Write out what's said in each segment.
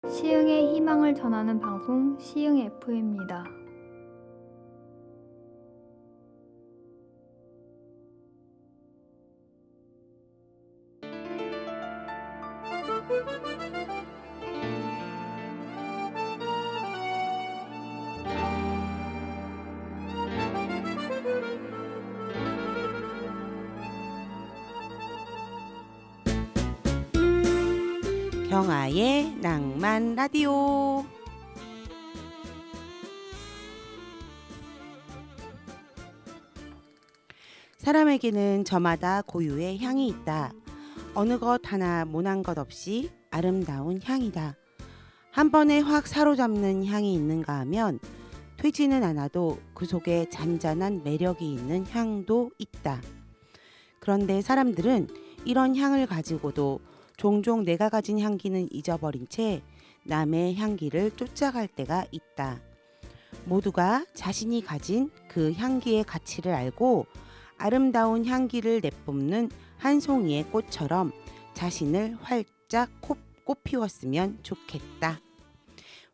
시흥의 희망을 전하는 방송 시흥 FM입니다. 경아의 낭만 라디오. 사람에게는 저마다 고유의 향이 있다. 어느 것 하나 모난 것 없이 아름다운 향이다. 한 번에 확 사로잡는 향이 있는가 하면 되지는 않아도 그 속에 잔잔한 매력이 있는 향도 있다. 그런데 사람들은 이런 향을 가지고도 종종 내가 가진 향기는 잊어버린 채 남의 향기를 쫓아갈 때가 있다. 모두가 자신이 가진 그 향기의 가치를 알고 아름다운 향기를 내뿜는 한 송이의 꽃처럼 자신을 활짝 꽃피웠으면 좋겠다.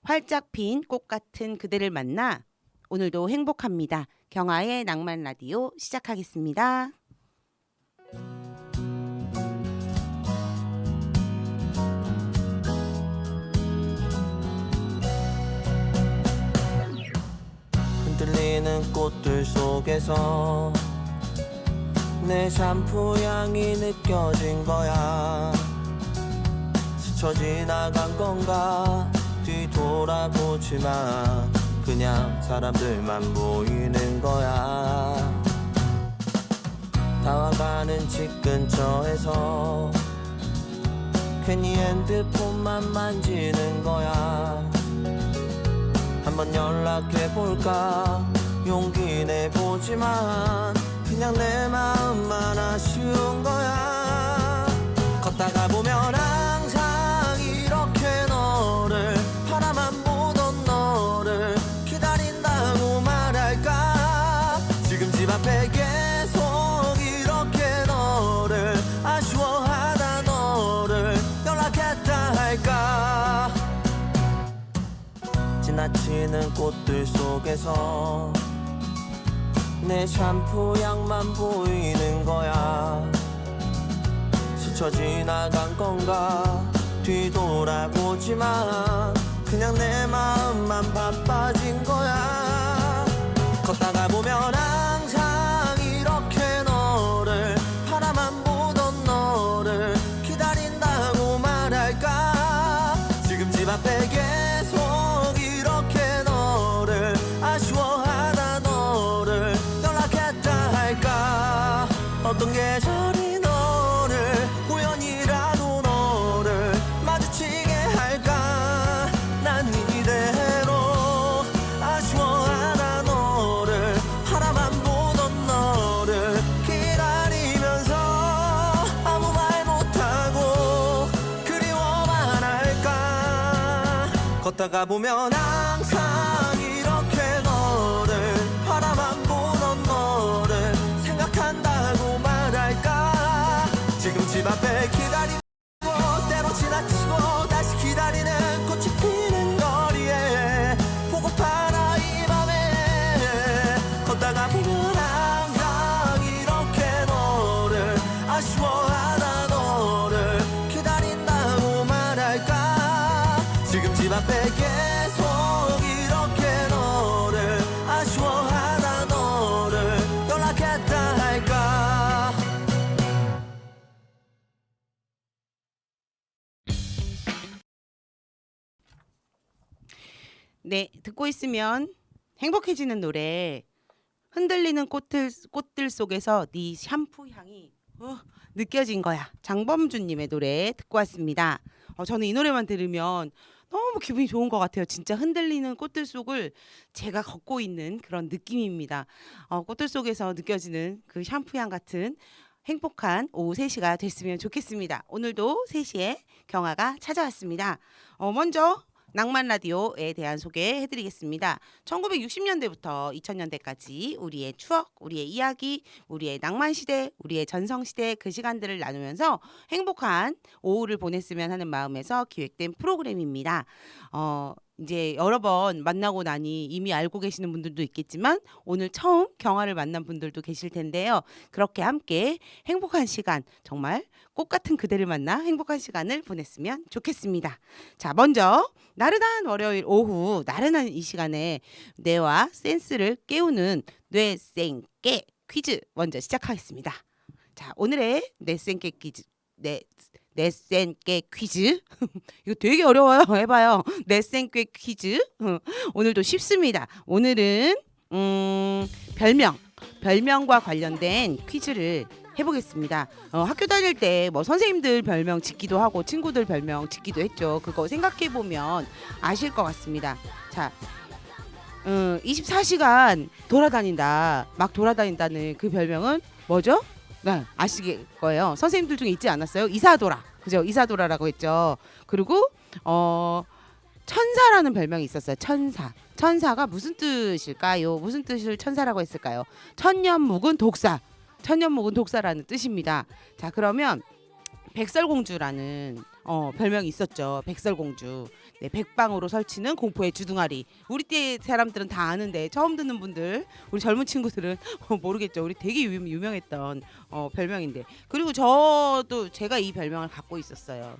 활짝 핀 꽃 같은 그대를 만나 오늘도 행복합니다. 경아의 낭만 라디오 시작하겠습니다. 흔들리는 꽃들 속에서 내 샴푸 향이 느껴진 거야. 스쳐 지나간 건가 뒤돌아보지마. 그냥 사람들만 보이는 거야. 다와가는 집 근처에서 괜히 핸드폰만 만지는 거야. 한번 연락해볼까 용기 내보지만 그냥 내 마음만 아쉬운 거야. 걷다가 보면 항상 이렇게 너를 바라만 보던 너를 기다린다고 말할까. 지금 집 앞에 계속 이렇게 너를 아쉬워하다 너를 연락했다 할까. 지나치는 꽃들 속에서 내 샴푸 향만 보이는 거야. 스쳐 지나간 건가 뒤돌아보지마. 그냥 내 마음만 바빠진 거야. 걷다가 보면 항상 이렇게 너를 바라만 보던 너를 기다린다고 말할까. 지금 집 앞에 계속 이렇게 너를 아쉬워하다 너를 연락했다 할까. 어떤 계절이 너를 우연이라도 너를 마주치게 할까. 난 이대로 아쉬워하다 너를 바라만 보던 너를 기다리면서 아무 말 못하고 그리워만 할까. 걷다가 보면 항상 이렇게 너를 바라만 보던 너를 생각한다고 말할까. 지금 집 앞에 기다리고 때로 지나치고 다시 기다리는 꽃이 피는 거리에 보고파라 이 밤에. 걷다가 보면 항상 이렇게 너를 아쉬워하다 너를 기다린다고 말할까. 지금 집 앞에 계속 이렇게 너를 아쉬워하다 너를 연락했다 할까. 네, 듣고 있으면 행복해지는 노래. 흔들리는 꽃들 속에서 네 샴푸 향이 느껴진 거야. 장범준님의 노래 듣고 왔습니다. 저는 이 노래만 들으면 너무 기분이 좋은 것 같아요. 진짜 흔들리는 꽃들 속을 제가 걷고 있는 그런 느낌입니다. 꽃들 속에서 느껴지는 그 샴푸 향 같은 행복한 오후 3시가 됐으면 좋겠습니다. 오늘도 3시에 경아가 찾아왔습니다. 먼저 낭만 라디오에 대한 소개해드리겠습니다. 1960년대부터 2000년대까지 우리의 추억, 우리의 이야기, 우리의 낭만 시대, 우리의 전성 시대 그 시간들을 나누면서 행복한 오후를 보냈으면 하는 마음에서 기획된 프로그램입니다. 이제 여러 번 만나고 나니 이미 알고 계시는 분들도 있겠지만 오늘 처음 경아를 만난 분들도 계실 텐데요. 그렇게 함께 행복한 시간, 정말 꽃 같은 그대를 만나 행복한 시간을 보냈으면 좋겠습니다. 자, 먼저 나른한 월요일 오후, 나른한 이 시간에 뇌와 센스를 깨우는 뇌생깨 퀴즈 먼저 시작하겠습니다. 자, 오늘의 뇌생깨 퀴즈, 뇌생깨 퀴즈 이거 되게 어려워요. 해봐요. 뇌생깨 퀴즈 오늘도 쉽습니다. 오늘은 별명과 관련된 퀴즈를 해보겠습니다. 학교 다닐 때 뭐 선생님들 별명 짓기도 하고 친구들 별명 짓기도 했죠. 그거 생각해 보면 아실 것 같습니다. 자, 24시간 막 돌아다닌다는 그 별명은 뭐죠? 네, 아실 거예요. 선생님들 중에 있지 않았어요? 이사도라, 그죠? 이사도라라고 했죠. 그리고 천사라는 별명이 있었어요. 천사가 무슨 뜻일까요? 무슨 뜻을 천사라고 했을까요? 천년묵은 독사라는 뜻입니다. 자, 그러면 백설공주라는 별명이 있었죠. 백설공주. 네, 백방으로 설치는 공포의 주둥아리. 우리 때 사람들은 다 아는데 처음 듣는 분들, 우리 젊은 친구들은 모르겠죠. 우리 되게 유명했던 별명인데. 그리고 제가 이 별명을 갖고 있었어요.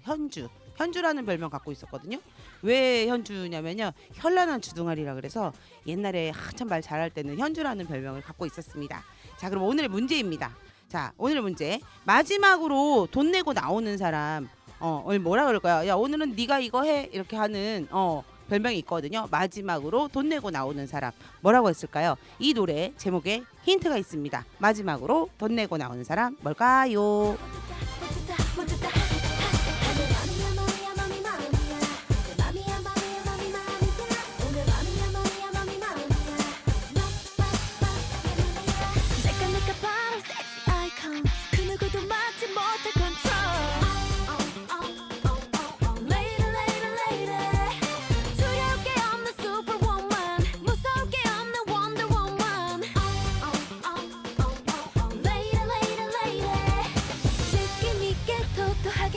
현주라는 별명 갖고 있었거든요. 왜 현주냐면요, 현란한 주둥아리라 그래서 옛날에 한참 말 잘할 때는 현주라는 별명을 갖고 있었습니다. 자, 그럼 오늘의 문제입니다. 자, 오늘의 문제. 마지막으로 돈 내고 나오는 사람 오늘 뭐라 그럴까요? 야, 오늘은 네가 이거 해, 이렇게 하는 별명이 있거든요. 마지막으로 돈 내고 나오는 사람 뭐라고 했을까요? 이 노래 제목에 힌트가 있습니다. 마지막으로 돈 내고 나오는 사람 뭘까요?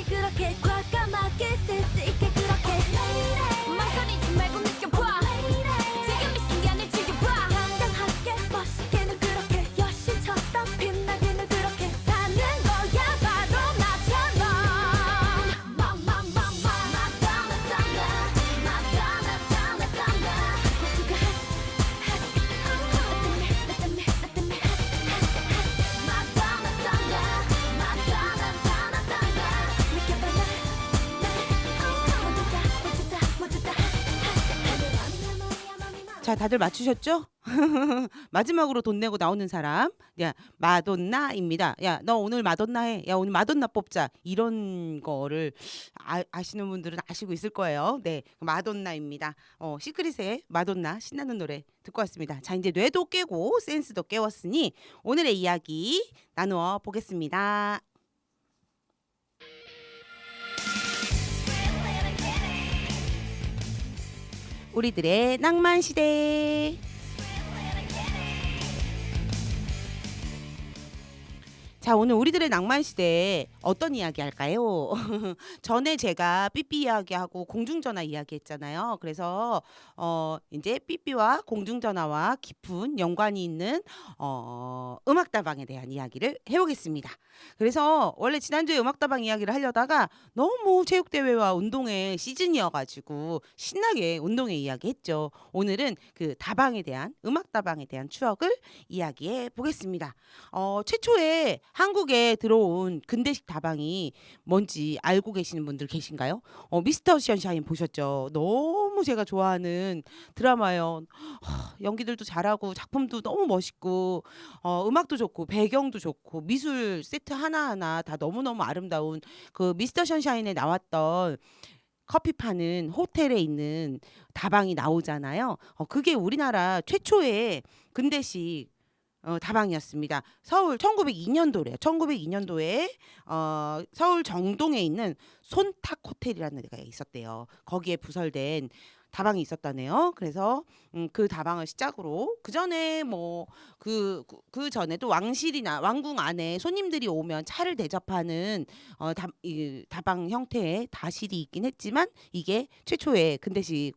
그렇게 과감하게 센스 있게 그렇게 망설이지 말고 느껴봐 지금 이 순간을 즐겨봐 당당하게 멋있게는 그렇게 여신처럼 빛나게는 그렇게 사는 거야 바로 나처럼 자, 다들 맞추셨죠? 마지막으로 돈 내고 나오는 사람, 야, 마돈나입니다. 야, 너 오늘 마돈나 해. 야, 오늘 마돈나 뽑자. 이런 거를 아시는 분들은 아시고 있을 거예요. 네, 마돈나입니다. 시크릿의 마돈나, 신나는 노래 듣고 왔습니다. 자, 이제 뇌도 깨고 센스도 깨웠으니 오늘의 이야기 나누어 보겠습니다. 우리들의 낭만 시대. 자, 오늘 우리들의 낭만 시대에 어떤 이야기 할까요? 전에 제가 삐삐 이야기하고 공중전화 이야기했잖아요. 그래서 이제 삐삐와 공중전화와 깊은 연관이 있는 음악다방에 대한 이야기를 해보겠습니다. 그래서 원래 지난주에 음악다방 이야기를 하려다가 너무 체육대회와 운동의 시즌이어가지고 신나게 운동의 이야기했죠. 오늘은 그 다방에 대한, 음악다방에 대한 추억을 이야기해 보겠습니다. 최초에 한국에 들어온 근대식 다방이 뭔지 알고 계시는 분들 계신가요? 미스터 션샤인 보셨죠? 너무 제가 좋아하는 드라마예요. 연기들도 잘하고 작품도 너무 멋있고 음악도 좋고 배경도 좋고 미술 세트 하나하나 다 너무너무 아름다운 그 미스터 션샤인에 나왔던 커피 파는 호텔에 있는 다방이 나오잖아요. 그게 우리나라 최초의 근대식 다방이었습니다. 서울 1902년도래요. 1902년도에 서울 정동에 있는 손탁 호텔이라는 데가 있었대요. 거기에 부설된 다방이 있었다네요. 그래서 그 다방을 시작으로 그 전에 뭐 그 전에도 왕실이나 왕궁 안에 손님들이 오면 차를 대접하는 이 다방 형태의 다실이 있긴 했지만 이게 최초의 근대식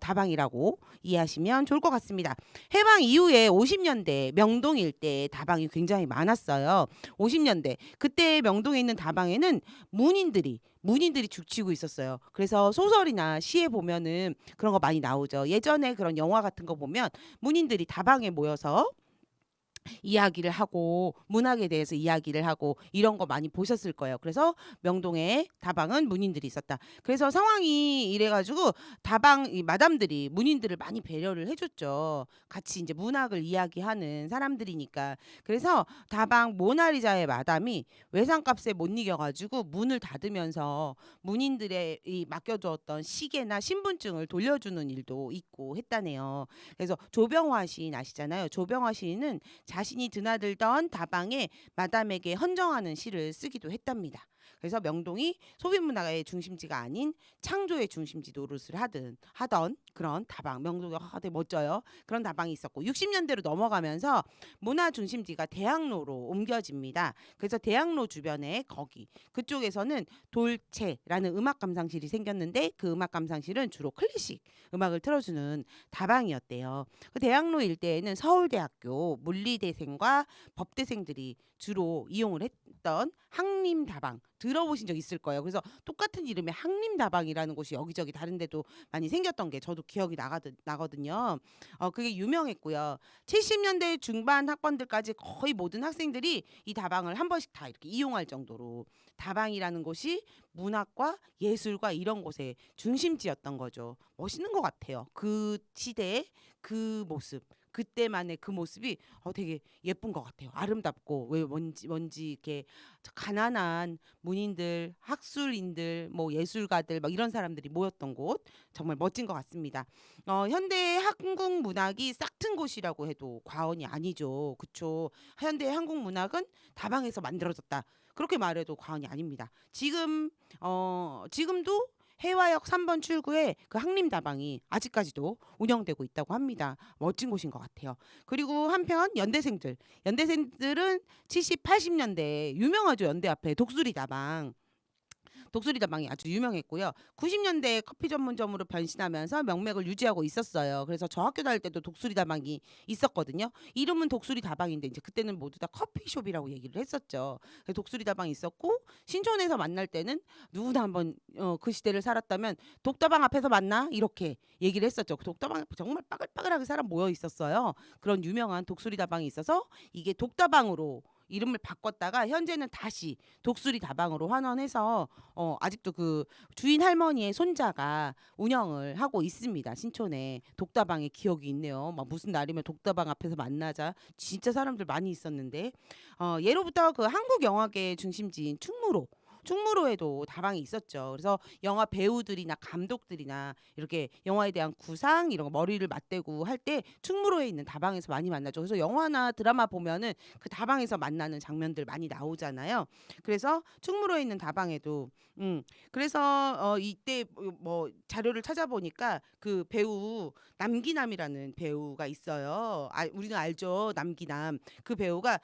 다방이라고 이해하시면 좋을 것 같습니다. 해방 이후에 50년대 명동 일대에 다방이 굉장히 많았어요. 50년대 그때 명동에 있는 다방에는 문인들이 죽치고 있었어요. 그래서 소설이나 시에 보면은 그런 거 많이 나오죠. 예전에 그런 영화 같은 거 보면 문인들이 다방에 모여서 이야기를 하고 문학에 대해서 이야기를 하고 이런 거 많이 보셨을 거예요. 그래서 명동에 다방은 문인들이 있었다. 그래서 상황이 이래가지고 다방 이 마담들이 문인들을 많이 배려를 해줬죠. 같이 이제 문학을 이야기하는 사람들이니까. 그래서 다방 모나리자의 마담이 외상값에 못 이겨가지고 문을 닫으면서 문인들의 이 맡겨주었던 시계나 신분증을 돌려주는 일도 있고 했다네요. 그래서 조병화 시인 아시잖아요. 조병화 시인은 자신이 드나들던 다방에 마담에게 헌정하는 시를 쓰기도 했답니다. 그래서 명동이 소비문화의 중심지가 아닌 창조의 중심지 노릇을 하던 그런 다방, 명동이 되게 멋져요. 그런 다방이 있었고 60년대로 넘어가면서 문화 중심지가 대학로로 옮겨집니다. 그래서 대학로 주변에 그쪽에서는 돌체라는 음악 감상실이 생겼는데 그 음악 감상실은 주로 클래식 음악을 틀어주는 다방이었대요. 그 대학로 일대에는 서울대학교 물리대생과 법대생들이 주로 이용을 했던 항림다방 들어보신 적 있을 거예요. 그래서 똑같은 이름의 항림다방이라는 곳이 여기저기 다른 데도 많이 생겼던 게 저도 기억이 나거든요. 그게 유명했고요. 70년대 중반 학번들까지 거의 모든 학생들이 이 다방을 한 번씩 다 이렇게 이용할 정도로 다방이라는 곳이 문학과 예술과 이런 곳의 중심지였던 거죠. 멋있는 것 같아요. 그 시대의 그 모습. 그때만의 그 모습이 되게 예쁜 것 같아요. 아름답고 왜 뭔지 이렇게 가난한 문인들, 학술인들, 뭐 예술가들 막 이런 사람들이 모였던 곳 정말 멋진 것 같습니다. 현대 한국 문학이 싹튼 곳이라고 해도 과언이 아니죠. 그렇죠. 현대 한국 문학은 다방에서 만들어졌다. 그렇게 말해도 과언이 아닙니다. 지금도 해화역 3번 출구에 그 항림다방이 아직까지도 운영되고 있다고 합니다. 멋진 곳인 것 같아요. 그리고 한편 연대생들은 70, 80년대 유명하죠. 연대 앞에 독수리다방이 아주 유명했고요. 90년대에 커피 전문점으로 변신하면서 명맥을 유지하고 있었어요. 그래서 저 학교 다닐 때도 독수리다방이 있었거든요. 이름은 독수리다방인데 이제 그때는 모두 다 커피숍이라고 얘기를 했었죠. 그래서 독수리다방이 있었고 신촌에서 만날 때는 누구나 한번 그 시대를 살았다면 독다방 앞에서 만나 이렇게 얘기를 했었죠. 그 독다방 앞에 정말 빠글빠글하게 사람 모여 있었어요. 그런 유명한 독수리다방이 있어서 이게 독다방으로 이름을 바꿨다가 현재는 다시 독수리 다방으로 환원해서 아직도 그 주인 할머니의 손자가 운영을 하고 있습니다. 신촌에 독다방의 기억이 있네요. 막 무슨 날이면 독다방 앞에서 만나자 진짜 사람들 많이 있었는데 예로부터 그 한국 영화계의 중심지인 충무로에도 다방이 있었죠. 그래서 영화 배우들이나 감독들이나 이렇게 영화에 대한 구상 이런 거 머리를 맞대고 할 때 충무로에 있는 다방에서 많이 만나죠. 그래서 영화나 드라마 보면은 그 다방에서 만나는 장면들 많이 나오잖아요. 그래서 충무로에 있는 다방에도 그래서 이때 뭐 자료를 찾아보니까 그 배우 남기남이라는 배우가 있어요. 우리는 알죠. 남기남. 그 배우가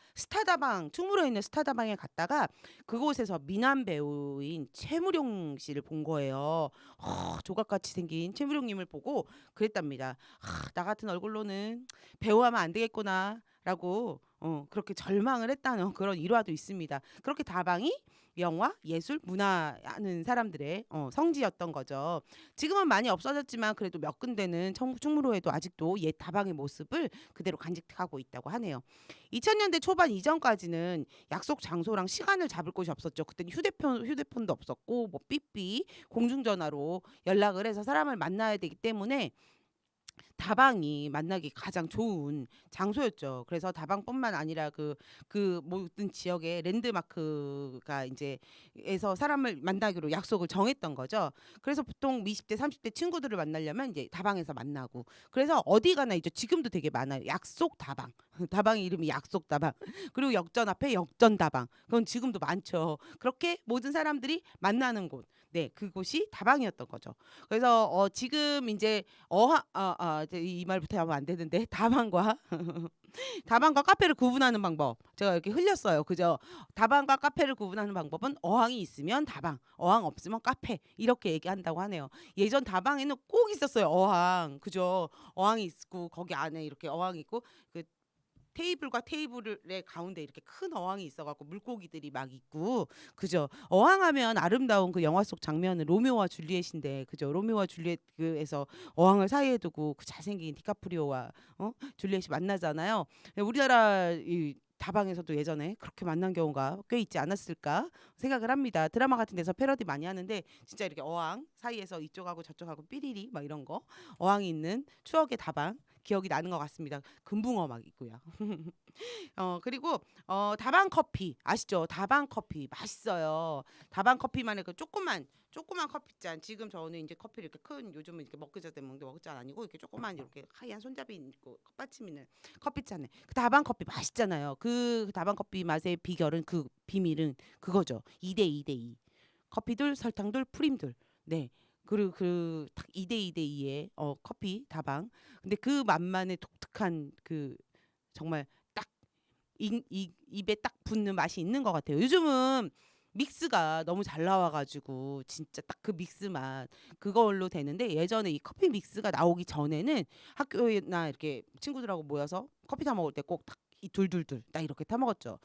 충무로에 있는 스타다방에 갔다가 그곳에서 미남 배우인 최무룡 씨를 본 거예요. 조각같이 생긴 최무룡님을 보고 그랬답니다. 나 같은 얼굴로는 배우하면 안 되겠구나라고 그렇게 절망을 했다는 그런 일화도 있습니다. 그렇게 다방이 영화, 예술, 문화 하는 사람들의 성지였던 거죠. 지금은 많이 없어졌지만 그래도 몇 군데는 충무로에도 아직도 옛 다방의 모습을 그대로 간직하고 있다고 하네요. 2000년대 초반 이전까지는 약속 장소랑 시간을 잡을 곳이 없었죠. 그때는 휴대폰도 없었고 뭐 삐삐 공중전화로 연락을 해서 사람을 만나야 되기 때문에 다방이 만나기 가장 좋은 장소였죠. 그래서 다방뿐만 아니라 그 모든 지역의 랜드마크가 이제 에서 사람을 만나기로 약속을 정했던 거죠. 그래서 보통 20대, 30대 친구들을 만나려면 이제 다방에서 만나고 그래서 어디 가나 이제 지금도 되게 많아요. 약속 다방. 다방의 이름이 약속다방. 그리고 역전 앞에 역전다방. 그건 지금도 많죠. 그렇게 모든 사람들이 만나는 곳. 네, 그곳이 다방이었던 거죠. 그래서 지금 이제 이 말부터 하면 안 되는데 다방과 다방과 카페를 구분하는 방법 제가 이렇게 흘렸어요. 그죠? 다방과 카페를 구분하는 방법은 어항이 있으면 다방, 어항 없으면 카페 이렇게 얘기한다고 하네요. 예전 다방에는 꼭 있었어요. 어항. 그죠? 어항이 있고 거기 안에 이렇게 어항이 있고 그 테이블과 테이블의 가운데 이렇게 큰 어항이 있어갖고 물고기들이 막 있고 그죠. 어항하면 아름다운 그 영화 속 장면은 로미오와 줄리엣인데 그죠. 로미오와 줄리엣에서 어항을 사이에 두고 그 잘생긴 디카프리오와 줄리엣이 만나잖아요. 우리나라 이 다방에서도 예전에 그렇게 만난 경우가 꽤 있지 않았을까 생각을 합니다. 드라마 같은 데서 패러디 많이 하는데 진짜 이렇게 어항 사이에서 이쪽하고 저쪽하고 삐리리 막 이런 거 어항이 있는 추억의 다방 기억이 나는 것 같습니다. 금붕어 막 있고요. 그리고 다방 커피 아시죠? 다방 커피 맛있어요. 다방 커피만의 그 조그만 커피잔. 지금 저는 이제 커피를 이렇게 큰 요즘은 이렇게 먹기자 때 먹는 먹기잔 아니고 이렇게 조그만 이렇게 하얀 손잡이 있고 컵받침 있는 커피잔에 그 다방 커피 맛있잖아요. 그 다방 커피 맛의 비결은 그 비밀은 그거죠. 2대2대2 커피들 설탕들 프림들 네. 그리고 딱 2대2대2의 커피 다방. 근데 그 맛만의 독특한 그 정말 딱 입에 딱 붙는 맛이 있는 것 같아요. 요즘은 믹스가 너무 잘 나와가지고 진짜 딱 그 믹스 맛 그걸로 되는데 예전에 이 커피 믹스가 나오기 전에는 학교나 이렇게 친구들하고 모여서 커피 타 먹을 때 꼭 딱 이 둘둘둘 딱 이렇게 타 먹었죠.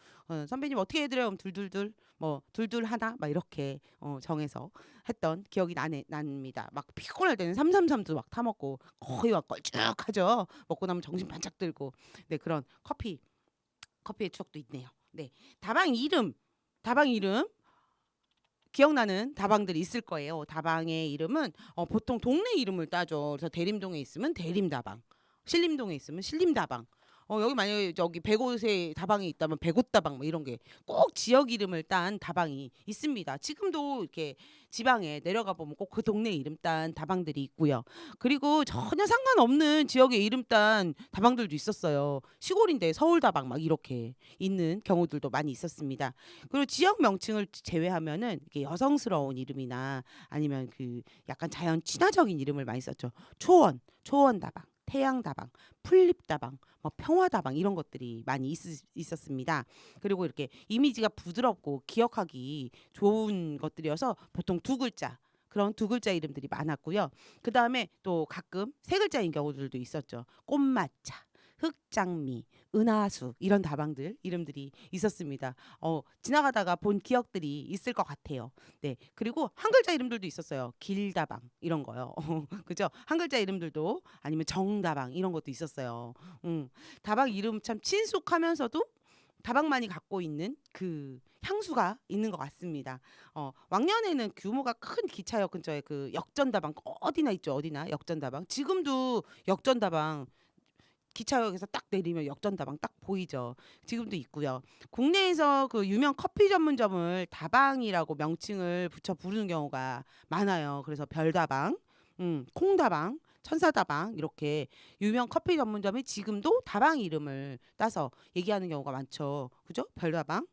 선배님 어떻게 해드려요? 그럼 둘둘둘 뭐 둘둘 하나 막 이렇게 정해서 했던 기억이 납니다. 막 피곤할 때는 333도 막 타 먹고 거의 막 걸쭉하죠. 먹고 나면 정신 반짝 들고 네 그런 커피의 추억도 있네요. 네 다방 이름 기억나는 다방들이 있을 거예요. 다방의 이름은 보통 동네 이름을 따죠. 그래서 대림동에 있으면 대림다방, 신림동에 있으면 신림다방. 여기 만약에 저기 백옷에 다방이 있다면 백옷다방 뭐 이런 게 꼭 지역 이름을 딴 다방이 있습니다. 지금도 이렇게 지방에 내려가 보면 꼭 그 동네 이름 딴 다방들이 있고요. 그리고 전혀 상관없는 지역의 이름 딴 다방들도 있었어요. 시골인데 서울다방 막 이렇게 있는 경우들도 많이 있었습니다. 그리고 지역 명칭을 제외하면은 이게 여성스러운 이름이나 아니면 그 약간 자연 친화적인 이름을 많이 썼죠. 초원다방, 태양다방, 풀립다방, 뭐 평화다방 이런 것들이 많이 있었습니다. 그리고 이렇게 이미지가 부드럽고 기억하기 좋은 것들이어서 보통 그런 두 글자 이름들이 많았고요. 그 다음에 또 가끔 세 글자인 경우들도 있었죠. 꽃마차, 흑장미, 은하수 이런 다방들 이름들이 있었습니다. 지나가다가 본 기억들이 있을 것 같아요. 네 그리고 한 글자 이름들도 있었어요. 길다방 이런 거요. 그죠? 한 글자 이름들도 아니면 정다방 이런 것도 있었어요. 다방 이름 참 친숙하면서도 다방만이 갖고 있는 그 향수가 있는 것 같습니다. 왕년에는 규모가 큰 기차역 근처에 그 역전다방 어디나 있죠. 어디나 역전다방. 지금도 역전다방 기차역에서 딱 내리면 역전다방 딱 보이죠. 지금도 있고요. 국내에서 그 유명 커피 전문점을 다방이라고 명칭을 붙여 부르는 경우가 많아요. 그래서 별다방, 콩다방, 천사다방 이렇게 유명 커피 전문점이 지금도 다방 이름을 따서 얘기하는 경우가 많죠. 그죠? 별다방.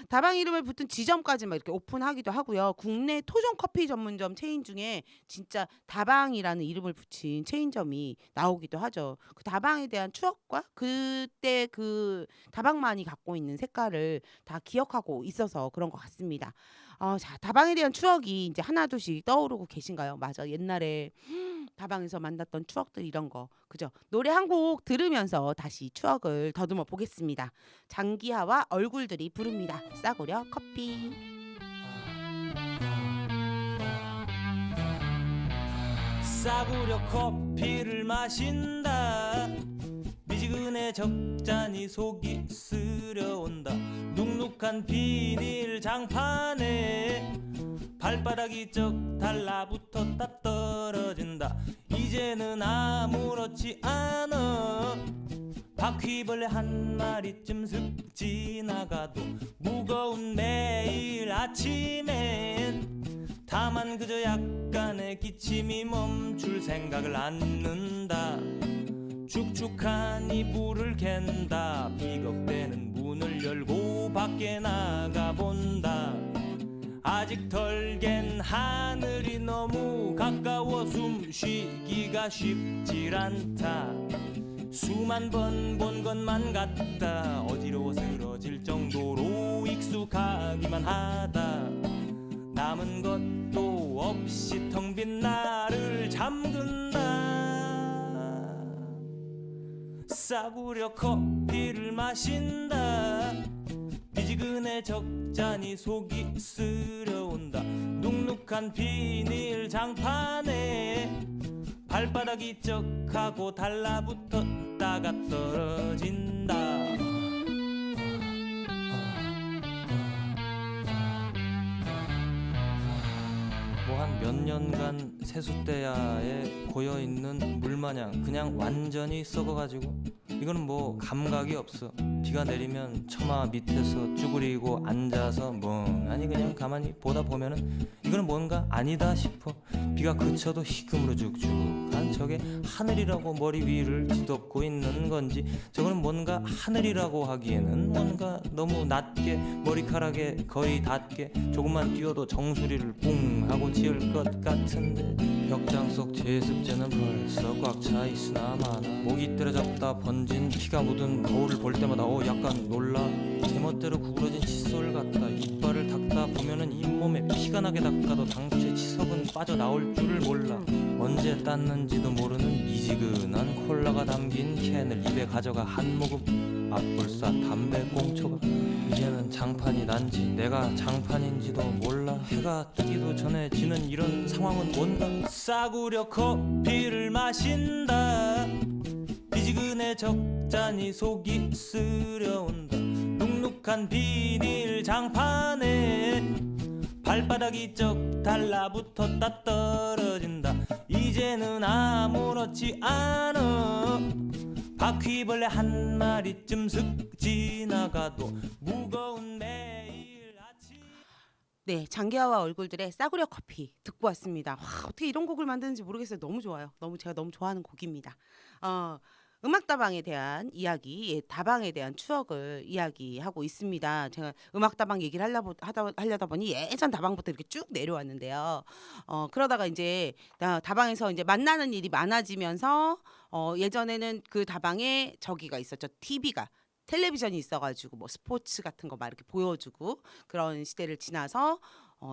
다방 이름을 붙은 지점까지 막 이렇게 오픈하기도 하고요. 국내 토종 커피 전문점 체인 중에 진짜 다방이라는 이름을 붙인 체인점이 나오기도 하죠. 그 다방에 대한 추억과 그때 그 다방만이 갖고 있는 색깔을 다 기억하고 있어서 그런 것 같습니다. 자, 다방에 대한 추억이 이제 하나둘씩 떠오르고 계신가요? 맞아. 옛날에 다방에서 만났던 추억들 이런 거. 그죠? 노래 한 곡 들으면서 다시 추억을 더듬어 보겠습니다. 장기하와 얼굴들이 부릅니다. 싸구려 커피. 싸구려 커피를 마신다. 미지근해 적잖이 속이 쓰려온다. 눅눅한 비닐 장판에 발바닥이 쩍 달라붙었다 떨어진다. 이제는 아무렇지 않아. 바퀴벌레 한 마리쯤 슥 지나가도 무거운 매일 아침엔 다만 그저 약간의 기침이 멈출 생각을 않는다. 축축한 이불을 캔다. 비걱대는 문을 열고 밖에 나가본다. 아직 덜 갠 하늘이 너무 가까워 숨쉬기가 쉽질 않다. 수만 번 본 것만 같다. 어지러워 쓰러질 정도로 익숙하기만 하다. 남은 것도 없이 텅 빈 나를 잠근다. 싸구려 커피를 마신다. 미지근해 적잖이 속이 쓰려온다. 눅눅한 비닐 장판에 발바닥이 쩍하고 달라붙었다가 떨어진다. 뭐 한 몇 년간 세숫대야에 고여있는 물마냥 그냥 완전히 썩어가지고 이거는 뭐 감각이 없어. 비가 내리면 처마 밑에서 쭈그리고 앉아서 멍하니 그냥 가만히 보다 보면은 이거는 뭔가 아니다 싶어. 비가 그쳐도 희금으로 죽죽한 저게 하늘이라고 머리 위를 뒤덮고 있는 건지, 저거는 뭔가 하늘이라고 하기에는 뭔가 너무 낮게 머리카락에 거의 닿게 조금만 뛰어도 정수리를 뿡 하고 지을 것 같은데, 벽장 속 제습제는 벌써 꽉 차 있으나 마나 목이 때려잡다 번진 피가 묻은 거울을 볼 때마다 약간 놀라. 제멋대로 구부러진 칫솔 같다. 이빨을 닦다 보면은 잇몸에 피가 나게 닦아도 당최 치석은 빠져나올 줄을 몰라. 언제 땄는지도 모르는 미지근한 콜라가 담긴 캔을 입에 가져가 한 모금 맛볼싸 담배 꽁초가. 이제는 장판이 난지 내가 장판인지도 몰라. 해가 뜨기도 전에 지는 이런 상황은 뭔가. 싸구려 커피를 마신다. 미지근해 적잖이 속이 쓰려온다. 눅눅한 비닐 장판에 발바닥이 쩍 달라붙었다 떨어진다. 이제는 아무렇지 않아. 바퀴벌레 한 마리쯤 슥 지나가도 무거운 매일 아침. 네, 장기하와 얼굴들의 싸구려 커피 듣고 왔습니다. 와, 어떻게 이런 곡을 만드는지 모르겠어요. 너무 좋아요. 제가 너무 좋아하는 곡입니다. 음악다방에 대한 이야기, 다방에 대한 추억을 이야기하고 있습니다. 제가 음악다방 얘기를 하려다 보니 예전 다방부터 이렇게 쭉 내려왔는데요. 그러다가 이제 다방에서 이제 만나는 일이 많아지면서 예전에는 그 다방에 저기가 있었죠. 텔레비전이 있어가지고 뭐 스포츠 같은 거 막 이렇게 보여주고 그런 시대를 지나서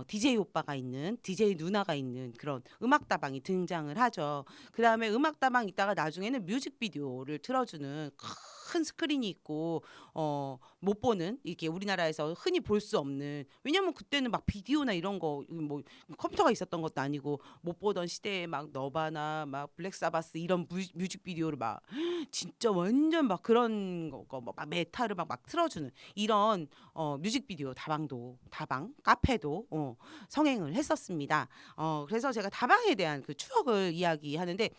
DJ 오빠가 있는, DJ 누나가 있는 그런 음악다방이 등장을 하죠. 그 다음에 음악다방 있다가 나중에는 뮤직비디오를 틀어주는 큰 스크린이 있고 못 보는, 이게 우리나라에서 흔히 볼 수 없는, 왜냐면 그때는 막 비디오나 이런 거 뭐 컴퓨터가 있었던 것도 아니고 못 보던 시대에 막 너바나 막 블랙사바스 이런 뮤직비디오를 막 진짜 완전 막 그런 거 막 메탈을 막 틀어주는 이런 뮤직비디오 다방 카페도 성행을 했었습니다. 그래서 제가 다방에 대한 그 추억을 이야기하는데,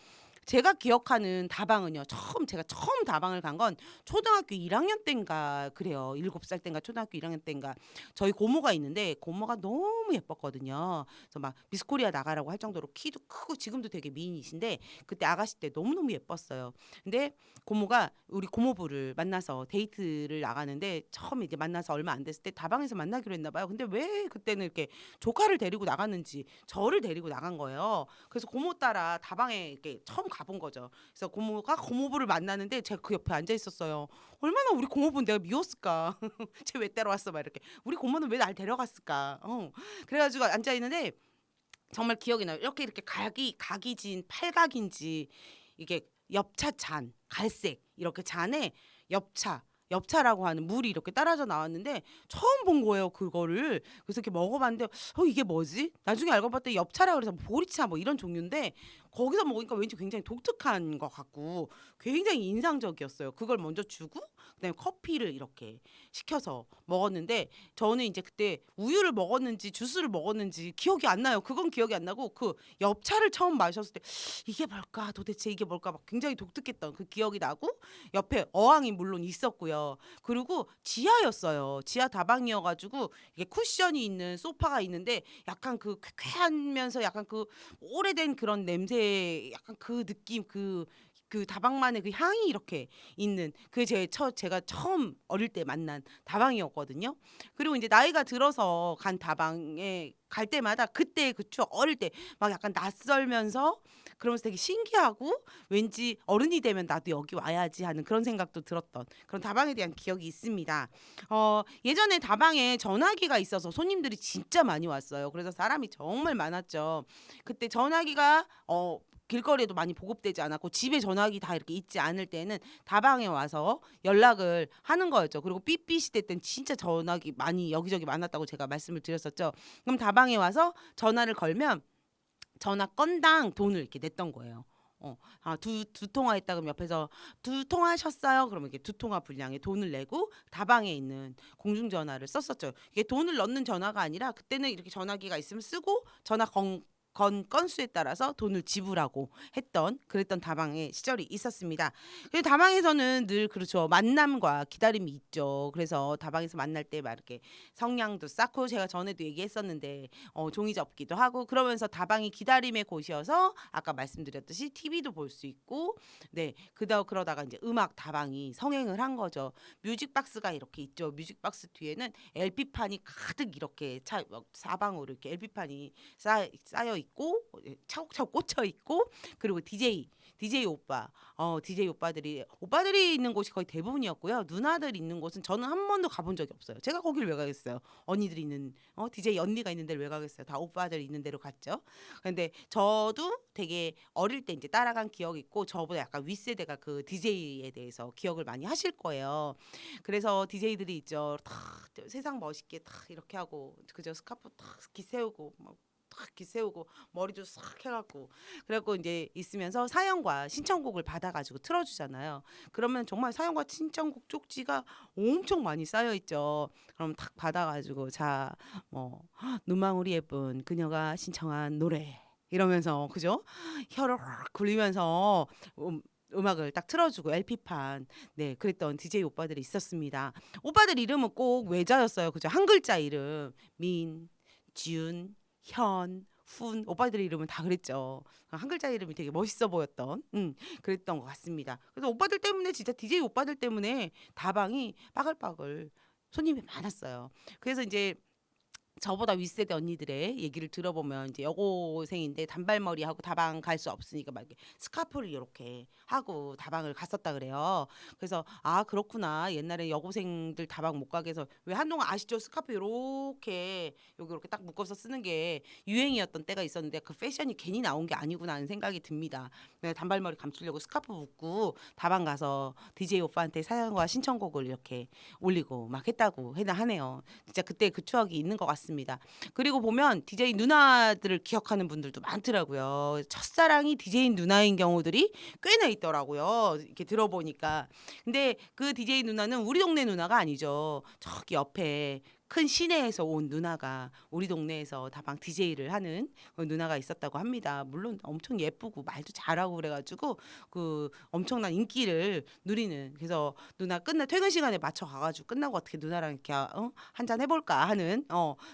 제가 기억하는 다방은요, 제가 처음 다방을 간 건 초등학교 1학년 때인가 그래요. 7살 때인가 초등학교 1학년 때인가. 저희 고모가 있는데 고모가 너무 예뻤거든요. 그래서 막 미스코리아 나가라고 할 정도로 키도 크고 지금도 되게 미인이신데, 그때 아가씨 때 너무너무 예뻤어요. 근데 고모가 우리 고모부를 만나서 데이트를 나가는데, 처음에 이제 만나서 얼마 안 됐을 때 다방에서 만나기로 했나 봐요. 근데 왜 그때는 이렇게 조카를 데리고 나갔는지 저를 데리고 나간 거예요. 그래서 고모 따라 다방에 이렇게 처음 가본 거죠. 그래서 고모가 고모부를 만나는데 제가 그 옆에 앉아 있었어요. 얼마나 우리 고모부는 내가 미웠을까. 쟤 왜 데려왔어 막 이렇게. 우리 고모는 왜 날 데려갔을까. 그래가지고 앉아 있는데 정말 기억이 나요. 이렇게 각이진 팔각인지 이게 엽차 잔, 갈색 이렇게 잔에 엽차라고 하는 물이 이렇게 따라져 나왔는데 처음 본 거예요, 그거를. 그래서 이렇게 먹어봤는데 이게 뭐지? 나중에 알고 봤더니 엽차라 그래서 보리차 뭐 이런 종류인데, 거기서 먹으니까 왠지 굉장히 독특한 것 같고 굉장히 인상적이었어요. 그걸 먼저 주고 그다음에 커피를 이렇게 시켜서 먹었는데, 저는 이제 그때 우유를 먹었는지 주스를 먹었는지 기억이 안 나요. 그건 기억이 안 나고 그 엽차를 처음 마셨을 때 이게 뭘까, 도대체 이게 뭘까 막 굉장히 독특했던 그 기억이 나고, 옆에 어항이 물론 있었고요. 그리고 지하였어요. 지하 다방이어가지고 이게 쿠션이 있는 소파가 있는데 약간 그 쾌쾌하면서 약간 그 오래된 그런 냄새, 약간 그 느낌, 그 그 다방만의 그 향이 이렇게 있는 그게 제가 처음 어릴 때 만난 다방이었거든요. 그리고 이제 나이가 들어서 간 다방에 갈 때마다 그때 그 추억 어릴 때 막 약간 낯설면서 그러면서 되게 신기하고 왠지 어른이 되면 나도 여기 와야지 하는 그런 생각도 들었던 그런 다방에 대한 기억이 있습니다. 예전에 다방에 전화기가 있어서 손님들이 진짜 많이 왔어요. 그래서 사람이 정말 많았죠. 그때 전화기가 길거리에도 많이 보급되지 않았고 집에 전화기 다 이렇게 있지 않을 때는 다방에 와서 연락을 하는 거였죠. 그리고 삐삐 시대 때는 진짜 전화기 많이 여기저기 많았다고 제가 말씀을 드렸었죠. 그럼 다방에 와서 전화를 걸면 전화 건당 돈을 이렇게 냈던 거예요. 두 통화 했다 그러면 옆에서 두 통화 하셨어요? 그러면 이렇게 두 통화 분량의 돈을 내고 다방에 있는 공중전화를 썼었죠. 이게 돈을 넣는 전화가 아니라 그때는 이렇게 전화기가 있으면 쓰고 전화 건 건수에 따라서 돈을 지불하고 그랬던 다방의 시절이 있었습니다. 그리고 다방에서는 늘 그렇죠. 만남과 기다림이 있죠. 그래서 다방에서 만날 때 막 이렇게 성냥도 쌓고 제가 전에도 얘기했었는데 종이 접기도 하고 그러면서 다방이 기다림의 곳이어서 아까 말씀드렸듯이 TV도 볼 수 있고 네 그러다가 이제 음악 다방이 성행을 한 거죠. 뮤직박스가 이렇게 있죠. 뮤직박스 뒤에는 LP판이 가득 이렇게 사방으로 이렇게 LP판이 쌓여 있고 차곡차곡 꽂혀 있고 그리고 DJ 오빠들이 있는 곳이 거의 대부분이었고요. 누나들 있는 곳은 저는 한 번도 가본 적이 없어요. 제가 거기를 왜 가겠어요? 언니들이 있는 DJ 언니가 있는 데를 왜 가겠어요? 다 오빠들 있는 데로 갔죠. 근데 저도 되게 어릴 때 이제 따라간 기억이 있고 저보다 약간 윗세대가 그 DJ에 대해서 기억을 많이 하실 거예요. 그래서 DJ들이 있죠. 다 세상 멋있게 다 이렇게 하고 그저 스카프 탁 기세우고 막 기세우고 머리도 싹 해갖고 그래갖고 이제 있으면서 사연과 신청곡을 받아가지고 틀어주잖아요. 그러면 정말 사연과 신청곡 쪽지가 엄청 많이 쌓여 있죠. 그럼 탁 받아가지고 자 뭐 눈망울이 예쁜 그녀가 신청한 노래 이러면서 그죠? 혀를 확 굴리면서 음악을 딱 틀어주고 LP판 네 그랬던 DJ 오빠들이 있었습니다. 오빠들 이름은 꼭 외자였어요. 그죠? 한 글자 이름 민, 준, 현, 훈 오빠들의 이름은 다 그랬죠. 한 글자 이름이 되게 멋있어 보였던 그랬던 것 같습니다. 그래서 오빠들 때문에 진짜 DJ 오빠들 때문에 다방이 빠글빠글 손님이 많았어요. 그래서 이제 저보다 윗세대 언니들의 얘기를 들어보면 이제 여고생인데 단발머리하고 다방 갈 수 없으니까 막 이렇게 스카프를 이렇게 하고 다방을 갔었다 그래요. 그래서 아 그렇구나. 옛날에 여고생들 다방 못 가게 해서 왜 한동안 아시죠? 스카프 이렇게 여기 이렇게 딱 묶어서 쓰는 게 유행이었던 때가 있었는데 그 패션이 괜히 나온 게 아니구나 하는 생각이 듭니다. 내가 단발머리 감추려고 스카프 묶고 다방 가서 DJ 오빠한테 사연과 신청곡을 이렇게 올리고 막 했다고 하네요. 진짜 그때 그 추억이 있는 것 같습니다. 그리고 보면 DJ 누나들을 기억하는 분들도 많더라고요. 첫사랑이 DJ 누나인 경우들이 꽤나 있더라고요. 이렇게 들어보니까. 근데 그 DJ 누나는 우리 동네 누나가 아니죠. 저기 옆에 큰 시내에서 온 누나가 우리 동네에서 다방 DJ를 하는 누나가 있었다고 합니다. 물론 엄청 예쁘고 말도 잘하고 그래가지고 그 엄청난 인기를 누리는 그래서 누나 퇴근 시간에 맞춰 가가지고 끝나고 어떻게 누나랑 이렇게 한잔 해볼까 하는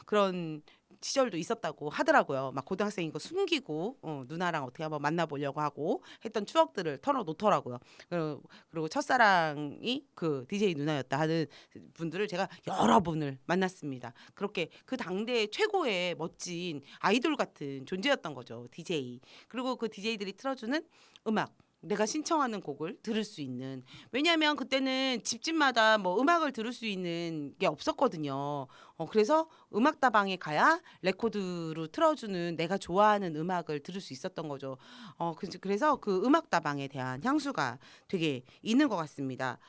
그런 시절도 있었다고 하더라고요. 막 고등학생인 거 숨기고 누나랑 어떻게 한번 만나보려고 하고 했던 추억들을 털어놓더라고요. 그리고 첫사랑이 그 DJ 누나였다 하는 분들을 제가 여러 분을 만났습니다. 그렇게 그 당대의 최고의 멋진 아이돌 같은 존재였던 거죠. DJ. 그리고 그 DJ들이 틀어주는 음악. 내가 신청하는 곡을 들을 수 있는 왜냐하면 그때는 집집마다 뭐 음악을 들을 수 있는 게 없었거든요. 그래서 음악다방에 가야 레코드로 틀어주는 내가 좋아하는 음악을 들을 수 있었던 거죠. 그래서 그 음악다방에 대한 향수가 되게 있는 것 같습니다.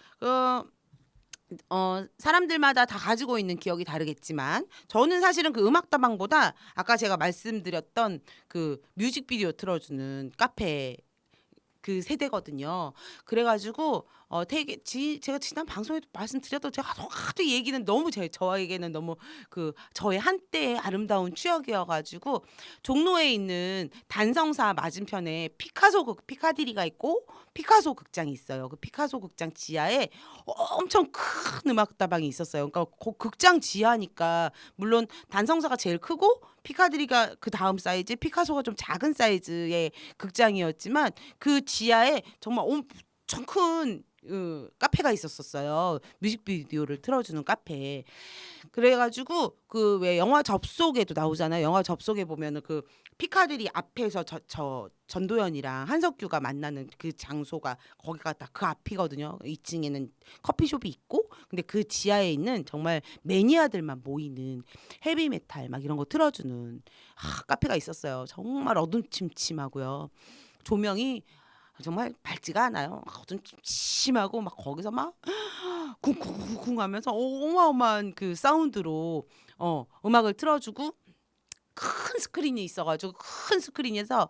사람들마다 다 가지고 있는 기억이 다르겠지만 저는 사실은 그 음악다방보다 아까 제가 말씀드렸던 그 뮤직비디오 틀어주는 카페 그 세대거든요. 그래가지고 되게 제가 지난 방송에도 말씀드렸던 제가 하도 얘기는 너무 저에게는 너무 그 저의 한때의 아름다운 추억이어가지고 종로에 있는 단성사 맞은편에 피카디리가 있고 피카소 극장이 있어요. 그 피카소 극장 지하에 엄청 큰 음악다방이 있었어요. 그러니까 그 극장 지하니까 물론 단성사가 제일 크고 피카디리가 그 다음 사이즈, 피카소가 좀 작은 사이즈의 극장이었지만 그 지하에 정말 엄청 큰 카페가 있었어요. 뮤직비디오를 틀어주는 카페. 그래가지고 그 왜 영화 접속에도 나오잖아요. 영화 접속에 보면은 그 피카디리 앞에서 저 전도연이랑 한석규가 만나는 그 장소가 거기가 딱 그 앞이거든요. 2층에는 커피숍이 있고, 근데 그 지하에 있는 정말 매니아들만 모이는 헤비메탈 막 이런 거 틀어주는 카페가 있었어요. 정말 어둠침침하고요. 조명이 정말 밝지가 않아요. 어둠침침하고 막 거기서 막 쿵쿵쿵쿵 하면서 어마어마한 그 사운드로 음악을 틀어주고 큰 스크린이 있어가지고 큰 스크린에서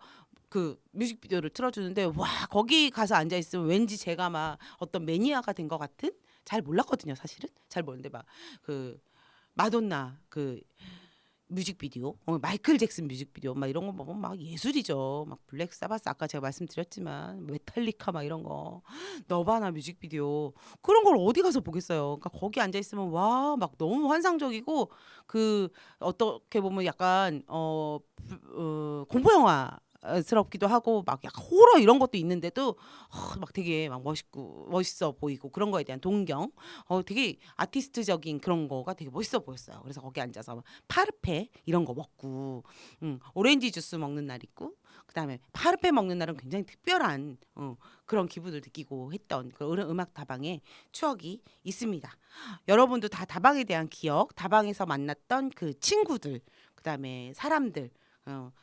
그 뮤직비디오를 틀어주는데 와 거기 가서 앉아 있으면 왠지 제가 막 어떤 매니아가 된 것 같은 잘 몰랐거든요 사실은 잘 모르는데 막 그 마돈나 그 뮤직비디오, 마이클 잭슨 뮤직비디오 막 이런 거 보면 막 예술이죠. 막 블랙 사바스 아까 제가 말씀드렸지만 메탈리카 막 이런 거 너바나 뮤직비디오 그런 걸 어디 가서 보겠어요. 그러니까 거기 앉아 있으면 와 막 너무 환상적이고 그 어떻게 보면 약간 공포 영화 스럽기도 하고 막 약간 호러 이런 것도 있는데도 막 되게 막 멋있어 보이고 그런 거에 대한 동경 되게 아티스트적인 그런 거가 되게 멋있어 보였어요. 그래서 거기 앉아서 파르페 이런 거 먹고 오렌지 주스 먹는 날 있고 그다음에 파르페 먹는 날은 굉장히 특별한 그런 기분을 느끼고 했던 그런 음악 다방의 추억이 있습니다. 여러분도 다 다방에 대한 기억, 다방에서 만났던 그 친구들, 그다음에 사람들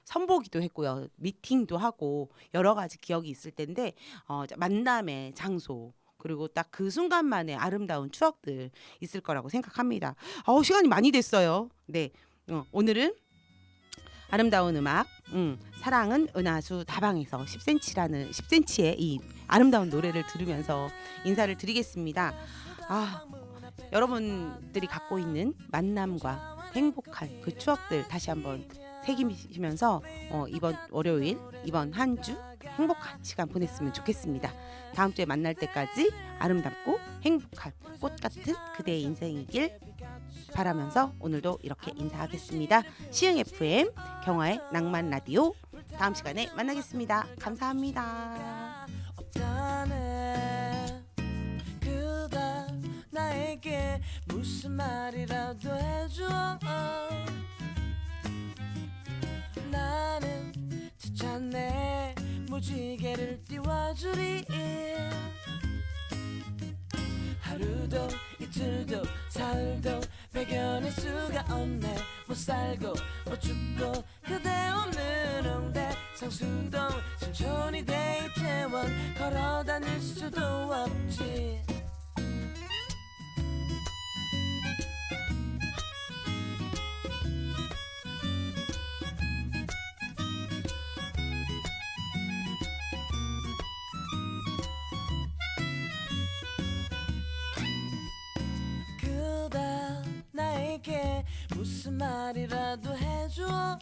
선보기도 했고요. 미팅도 하고 여러 가지 기억이 있을 텐데 만남의 장소 그리고 딱 그 순간만의 아름다운 추억들 있을 거라고 생각합니다. 시간이 많이 됐어요. 네, 오늘은 아름다운 음악 사랑은 은하수 다방에서 10cm의 이 아름다운 노래를 들으면서 인사를 드리겠습니다. 여러분들이 갖고 있는 만남과 행복한 그 추억들 다시 한번 새기시면서 이번 월요일 이번 한 주 행복한 시간 보냈으면 좋겠습니다. 다음 주에 만날 때까지 아름답고 행복한 꽃 같은 그대의 인생이길 바라면서 오늘도 이렇게 인사하겠습니다. 시흥 FM 경화의 낭만 라디오 다음 시간에 만나겠습니다. 감사합니다. 없다네. 그대 나에게 무슨 말이라도 해줘. 나는 지쳤네. 무지개를 띄워주리. 하루도 이틀도 사흘도 배견할 수가 없네. 못 살고 못 죽고 그대 없는 홍대 상수동 신촌이 대이태원 걸어 다닐 수도 없지. 나에게 무슨 말이라도 해줘.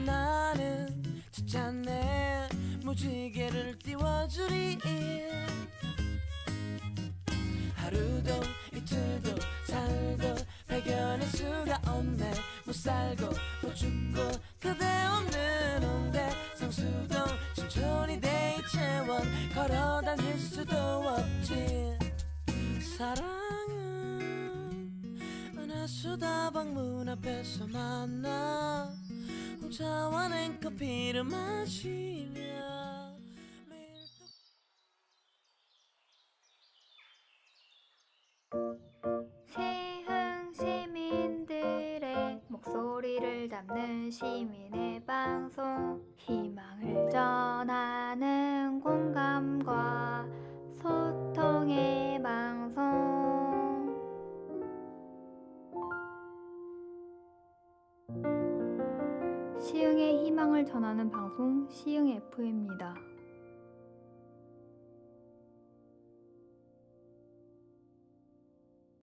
나는 지쳤네. 무지개를 띄워주리. 하루도 이틀도 사흘도 배견할 수가 없네. 못 살고 못 죽고 그대 없는 홍대 상수동 신촌이 대이태원 걸어 다닐 수도 없지. 사랑은 은하수 다방 문 앞에서 만나 혼자와 냉커피를 마시며 매일 시흥 시민들의 목소리를 담는 시민의 방송 희망을 전하는 공감과 소통의 방송 시흥의 희망을 전하는 방송 시흥 FM입니다.